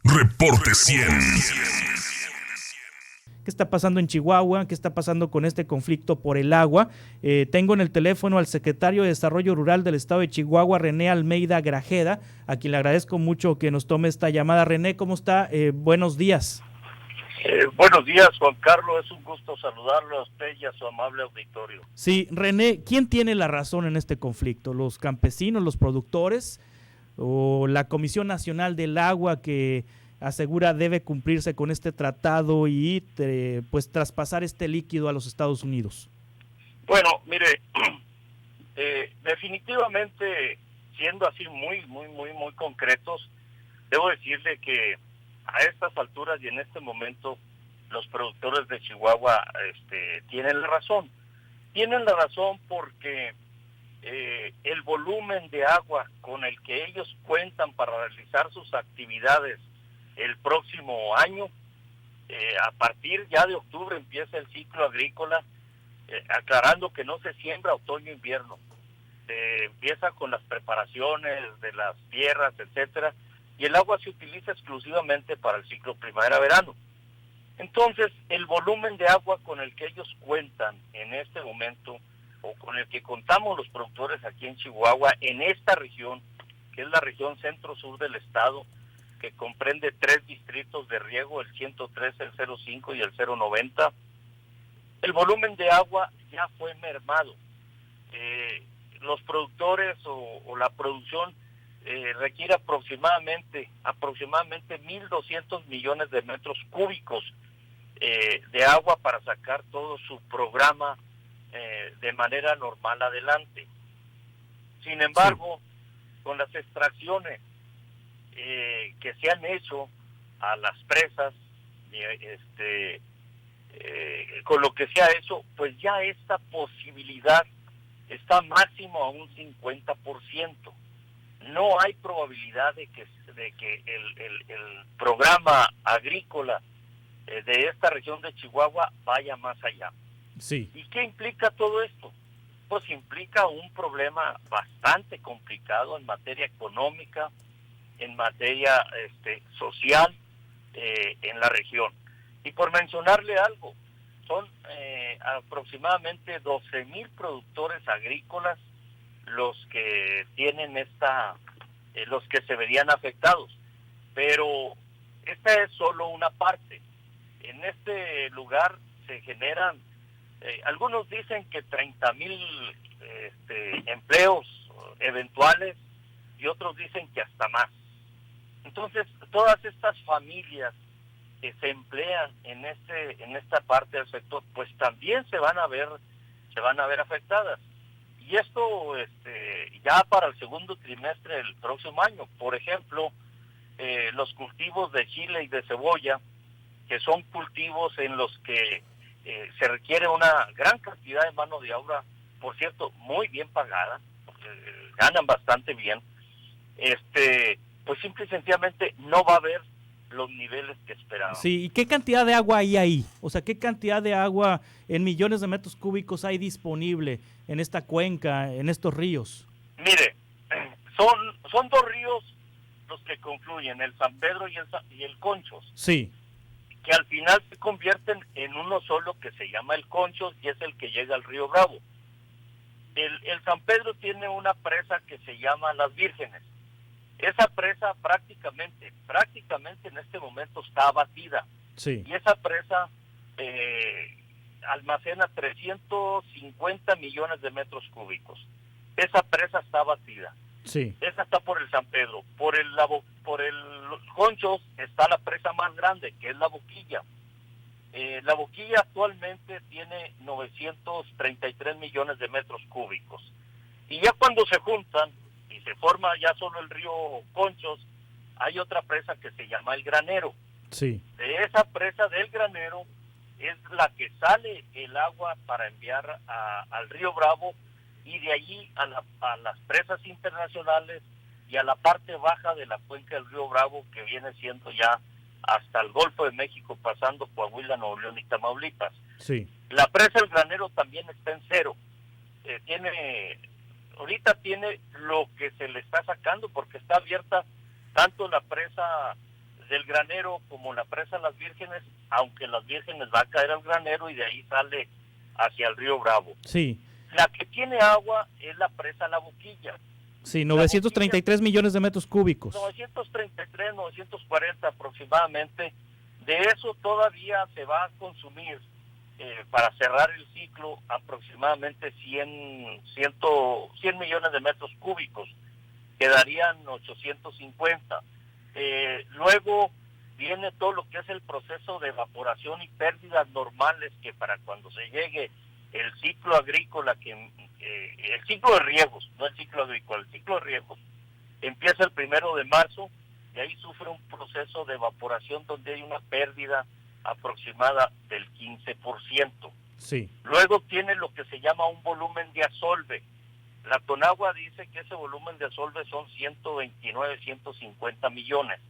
Reporte 100. ¿Qué está pasando en Chihuahua? ¿Qué está pasando con este conflicto por el agua? Tengo en el teléfono al secretario de Desarrollo Rural del Estado de Chihuahua, René Almeida Grajeda, a quien le agradezco mucho que nos tome esta llamada. René, ¿cómo está? Buenos días. Buenos días, Juan Carlos. Es un gusto saludarlo a usted y a su amable auditorio. Sí, René, ¿quién tiene la razón en este conflicto? ¿Los campesinos, los productores o la Comisión Nacional del Agua que asegura debe cumplirse con este tratado y pues traspasar este líquido a los Estados Unidos? Bueno, mire, definitivamente, siendo así muy concretos, debo decirle que a estas alturas y en este momento los productores de Chihuahua tienen la razón. Tienen la razón porque el volumen de agua con el que ellos cuentan para realizar sus actividades el próximo año, a partir ya de octubre empieza el ciclo agrícola, aclarando que no se siembra otoño-invierno, empieza con las preparaciones de las tierras, etcétera, y el agua se utiliza exclusivamente para el ciclo primavera-verano. Entonces, el volumen de agua con el que ellos cuentan en este momento, o con el que contamos los productores aquí en Chihuahua, en esta región, que es la región centro-sur del estado, que comprende 3 distritos de riego, el 103, el 05 y el 090, el volumen de agua ya fue mermado. Los productores o la producción requiere aproximadamente 1.200 millones de metros cúbicos de agua para sacar todo su programa de manera normal adelante. Sin embargo, con las extracciones que se han hecho a las presas, con lo que se ha hecho, pues ya esta posibilidad está máximo a un 50%. No hay probabilidad de que el programa agrícola de esta región de Chihuahua vaya más allá. Sí. ¿Y qué implica todo esto? Pues implica un problema bastante complicado en materia económica, en materia social en la región. Y por mencionarle algo, son aproximadamente 12,000 productores agrícolas los que tienen los que se verían afectados. Pero esta es solo una parte. En este lugar se generan, algunos dicen que 30,000 empleos eventuales y otros dicen que hasta más. Entonces, todas estas familias que se emplean en esta parte del sector, pues también se van a ver afectadas. Y esto ya para el segundo trimestre del próximo año. Por ejemplo, los cultivos de chile y de cebolla, que son cultivos en los que se requiere una gran cantidad de mano de obra, por cierto, muy bien pagada, ganan bastante bien, pues simple y sencillamente no va a haber los niveles que esperábamos. Sí, ¿y qué cantidad de agua hay ahí? O sea, ¿qué cantidad de agua en millones de metros cúbicos hay disponible en esta cuenca, en estos ríos? Mire, son 2 ríos los que confluyen, el San Pedro y el Conchos. Sí. Que al final se convierten en uno solo que se llama el Conchos y es el que llega al río Bravo. El San Pedro tiene una presa que se llama Las Vírgenes. Esa presa prácticamente en este momento está abatida. Sí. Y esa presa almacena 350 millones de metros cúbicos. Esa presa está abatida. Sí. Esa está por el San Pedro. Por el Conchos está la presa más grande, que es la Boquilla. La Boquilla actualmente tiene 933 millones de metros cúbicos. Y ya cuando se juntan y se forma ya solo el río Conchos, hay otra presa que se llama El Granero. Sí. De esa presa del Granero es la que sale el agua para enviar al río Bravo, y de allí a las presas internacionales y a la parte baja de la cuenca del río Bravo, que viene siendo ya hasta el Golfo de México, pasando Coahuila, Nuevo León y Tamaulipas. Sí. La presa El Granero también está en cero. Ahorita tiene lo que se le está sacando, porque está abierta tanto la presa del granero como la presa Las Vírgenes, aunque Las Vírgenes va a caer al granero y de ahí sale hacia el río Bravo. Sí. La que tiene agua es la presa La Boquilla. Sí, 933 millones de metros cúbicos. 933, 940 aproximadamente. De eso todavía se va a consumir, para cerrar el ciclo, aproximadamente 100 millones de metros cúbicos. Quedarían 850. Luego viene todo lo que es el proceso de evaporación y pérdidas normales, que para cuando se llegue el ciclo agrícola, el ciclo de riegos, no el ciclo agrícola, el ciclo de riegos, empieza el 1 de marzo y ahí sufre un proceso de evaporación donde hay una pérdida aproximada del 15%. Sí. Luego tiene lo que se llama un volumen de asolve. La Conagua dice que ese volumen de asolve son 129, 150 millones.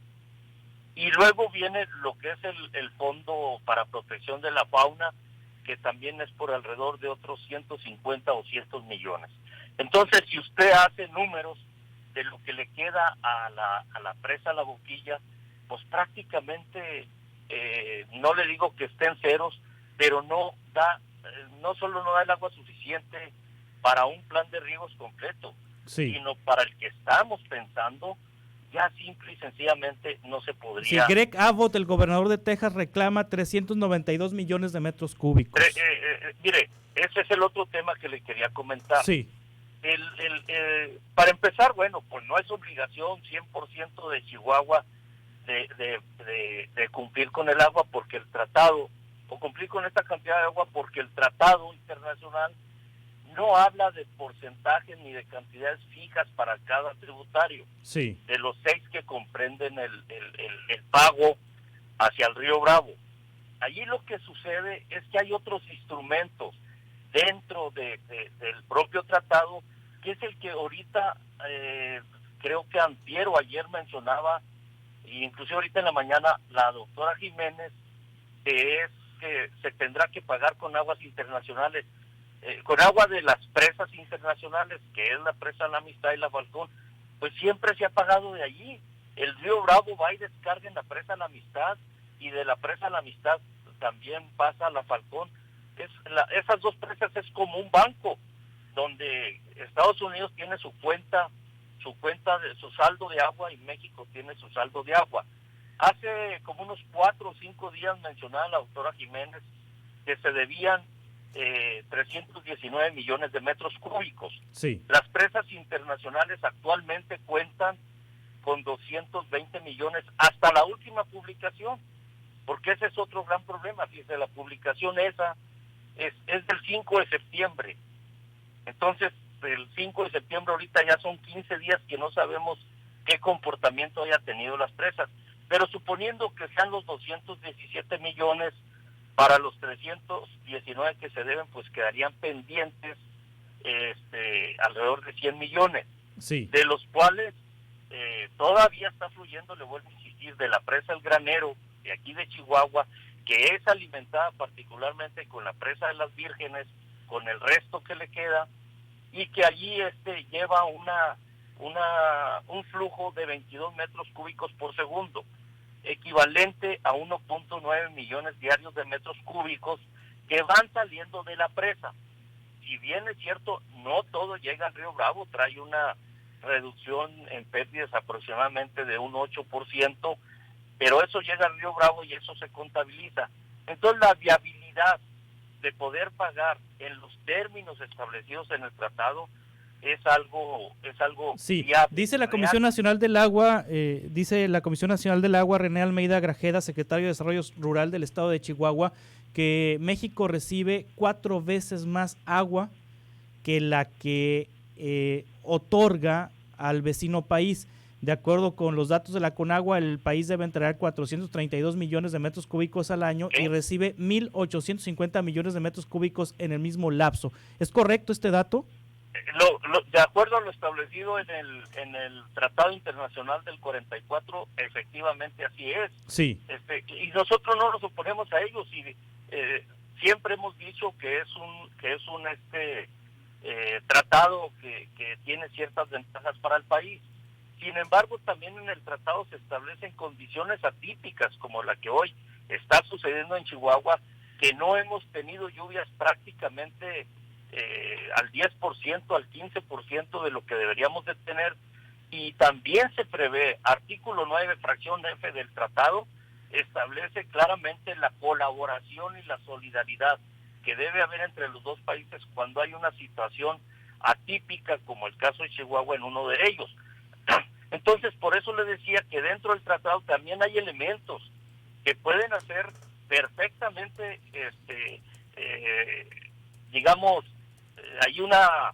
Y luego viene lo que es el Fondo para Protección de la Fauna, que también es por alrededor de otros 150 o 200 millones. Entonces, si usted hace números de lo que le queda a la presa La Boquilla, pues prácticamente, no le digo que estén ceros, pero no solo no da el agua suficiente para un plan de riegos completo, sí, sino para el que estamos pensando, ya simple y sencillamente no se podría. Sí, Greg Abbott, el gobernador de Texas, reclama 392 millones de metros cúbicos. Mire, ese es el otro tema que le quería comentar. Sí. Para empezar, bueno, pues no es obligación 100% de Chihuahua de cumplir con el agua, porque el tratado, o cumplir con esta cantidad de agua, porque el tratado internacional no habla de porcentajes ni de cantidades fijas para cada tributario. Sí. De los 6 que comprenden el pago hacia el río Bravo. Allí lo que sucede es que hay otros instrumentos dentro del propio tratado, que es el que ahorita, creo que antier o ayer mencionaba, e inclusive ahorita en la mañana, la doctora Jiménez, que es que se tendrá que pagar con aguas internacionales, con agua de las presas internacionales, que es la presa La Amistad y la Falcón. Pues siempre se ha pagado de allí. El río Bravo va y descarga en la presa La Amistad, y de la presa La Amistad también pasa a la Falcón. Esas dos presas es como un banco, donde Estados Unidos tiene su cuenta de su saldo de agua, y México tiene su saldo de agua. Hace como unos 4 o 5 días mencionaba la doctora Jiménez que se debían 319 millones de metros cúbicos. Sí. Las presas internacionales actualmente cuentan con 220 millones hasta la última publicación, porque ese es otro gran problema. Fíjese, la publicación esa es del 5 de septiembre. Entonces, el 5 de septiembre ahorita ya son 15 días que no sabemos qué comportamiento haya tenido las presas. Pero suponiendo que sean los 217 millones para los 319 que se deben, pues quedarían pendientes alrededor de 100 millones. Sí. De los cuales todavía está fluyendo, le vuelvo a insistir, de la presa El Granero, de aquí de Chihuahua, que es alimentada particularmente con la presa de Las Vírgenes, con el resto que le queda, y que allí lleva un flujo de 22 metros cúbicos por segundo, equivalente a 1.9 millones diarios de metros cúbicos que van saliendo de la presa. Si bien es cierto, no todo llega al río Bravo, trae una reducción en pérdidas aproximadamente de un 8%, pero eso llega al río Bravo y eso se contabiliza. Entonces la viabilidad de poder pagar en los términos establecidos en el tratado es algo sí, viable. Dice la Comisión Nacional del Agua, René Almeida Grajeda, secretario de Desarrollo Rural del Estado de Chihuahua, que México recibe 4 veces más agua que la que otorga al vecino país. De acuerdo con los datos de la Conagua, el país debe entregar 432 millones de metros cúbicos al año y recibe 1.850 millones de metros cúbicos en el mismo lapso. ¿Es correcto este dato? De acuerdo a lo establecido en el Tratado Internacional del 44, efectivamente así es. Sí. Y nosotros no nos oponemos a ellos, y siempre hemos dicho que es un tratado que tiene ciertas ventajas para el país. Sin embargo, también en el tratado se establecen condiciones atípicas como la que hoy está sucediendo en Chihuahua, que no hemos tenido lluvias prácticamente al 10%, al 15% de lo que deberíamos de tener, y también se prevé, artículo 9, fracción F del tratado, establece claramente la colaboración y la solidaridad que debe haber entre los dos países cuando hay una situación atípica como el caso de Chihuahua en uno de ellos. Entonces, por eso le decía que dentro del tratado también hay elementos que pueden hacer perfectamente, digamos, hay una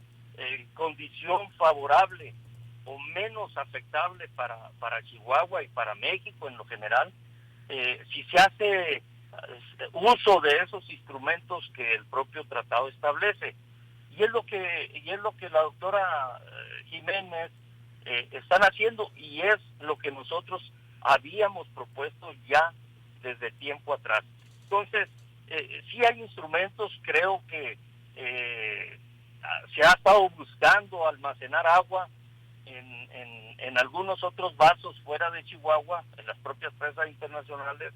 condición favorable o menos afectable para Chihuahua y para México en lo general, si se hace uso de esos instrumentos que el propio tratado establece. Y es lo que la doctora Jiménez están haciendo, y es lo que nosotros habíamos propuesto ya desde tiempo atrás. Entonces, sí hay instrumentos, creo que se ha estado buscando almacenar agua en algunos otros vasos fuera de Chihuahua, en las propias presas internacionales,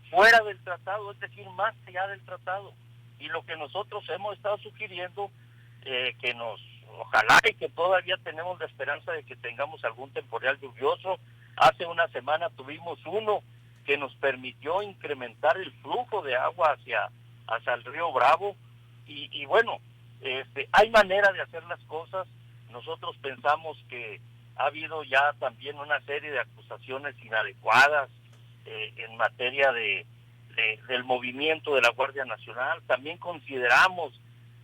fuera del tratado, es decir, más allá del tratado. Y lo que nosotros hemos estado sugiriendo, ojalá y que todavía tenemos la esperanza de que tengamos algún temporal lluvioso. Hace una semana tuvimos uno que nos permitió incrementar el flujo de agua hacia el río Bravo, y bueno, hay manera de hacer las cosas. Nosotros pensamos que ha habido ya también una serie de acusaciones inadecuadas en materia del movimiento de la Guardia Nacional. También consideramos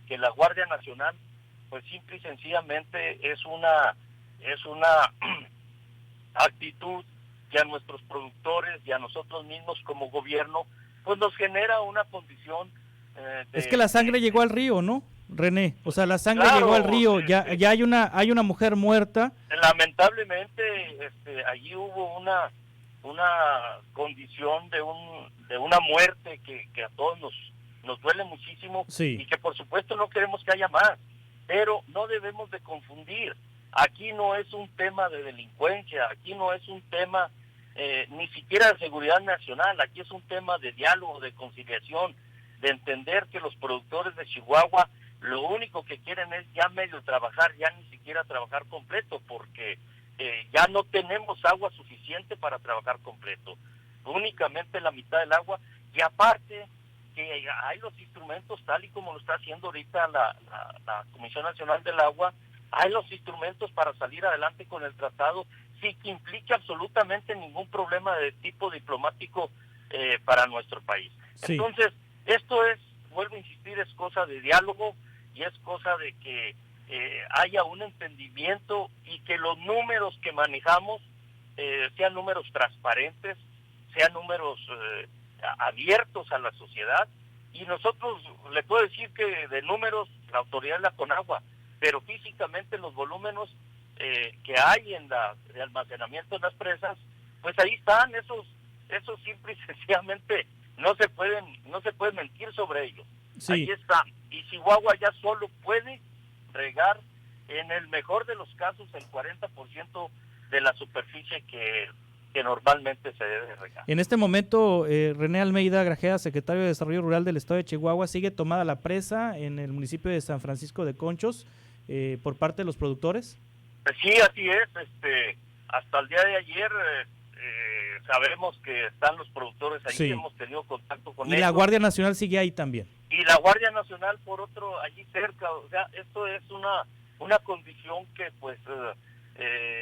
que la Guardia Nacional, pues simple y sencillamente es una actitud que a nuestros productores y a nosotros mismos como gobierno, pues nos genera una condición es que la sangre llegó al río, ¿no, René? O sea, la sangre llegó al río, ya hay una mujer muerta. Lamentablemente, allí hubo una condición de una muerte que a todos nos duele muchísimo, sí, y que por supuesto no queremos que haya más, pero no debemos de confundir. Aquí no es un tema de delincuencia, aquí no es un tema ni siquiera de seguridad nacional, aquí es un tema de diálogo, de conciliación, de entender que los productores de Chihuahua lo único que quieren es ya medio trabajar, ya ni siquiera trabajar completo, porque ya no tenemos agua suficiente para trabajar completo, únicamente la mitad del agua, y aparte que hay los instrumentos tal y como lo está haciendo ahorita la Comisión Nacional del Agua, hay los instrumentos para salir adelante con el tratado sin que implique absolutamente ningún problema de tipo diplomático para nuestro país. Sí. Entonces, esto es, vuelvo a insistir, es cosa de diálogo y es cosa de que haya un entendimiento y que los números que manejamos sean números transparentes, sean números abiertos a la sociedad. Y nosotros, le puedo decir que de números, la autoridad es la Conagua, pero físicamente los volúmenes que hay de almacenamiento en las presas, pues ahí están, esos simple y sencillamente no se pueden mentir sobre ellos. Sí. Ahí está. Y Chihuahua ya solo puede regar, en el mejor de los casos, el 40% de la superficie que normalmente se debe regar. En este momento, René Almeida Grajeda, secretario de Desarrollo Rural del Estado de Chihuahua, sigue tomada la presa en el municipio de San Francisco de Conchos por parte de los productores. Sí, así es. Hasta el día de ayer sabemos que están los productores ahí, sí. Hemos tenido contacto con ellos. Y la Guardia Nacional sigue ahí también. Y la Guardia Nacional por otro, allí cerca. O sea, esto es una condición que pues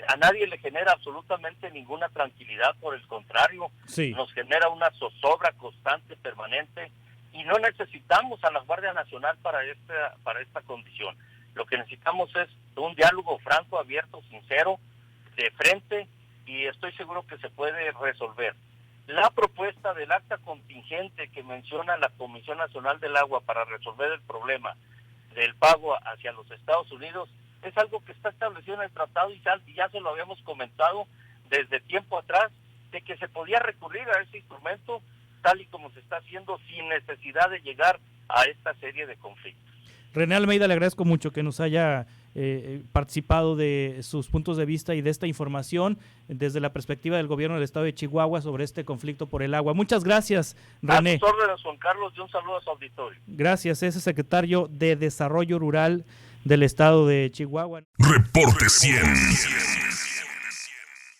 a nadie le genera absolutamente ninguna tranquilidad, por el contrario, sí. Nos genera una zozobra constante, permanente, y no necesitamos a la Guardia Nacional para esta condición. Lo que necesitamos es un diálogo franco, abierto, sincero, de frente, y estoy seguro que se puede resolver. La propuesta del acta contingente que menciona la Comisión Nacional del Agua para resolver el problema del pago hacia los Estados Unidos es algo que está establecido en el tratado, y ya se lo habíamos comentado desde tiempo atrás, de que se podía recurrir a ese instrumento tal y como se está haciendo, sin necesidad de llegar a esta serie de conflictos. René Almeida, le agradezco mucho que nos haya participado de sus puntos de vista y de esta información desde la perspectiva del gobierno del estado de Chihuahua sobre este conflicto por el agua. Muchas gracias, René. A tus órdenes, Juan Carlos, y un saludo a su auditorio. Gracias, es el secretario de Desarrollo Rural del estado de Chihuahua. Reporte 100.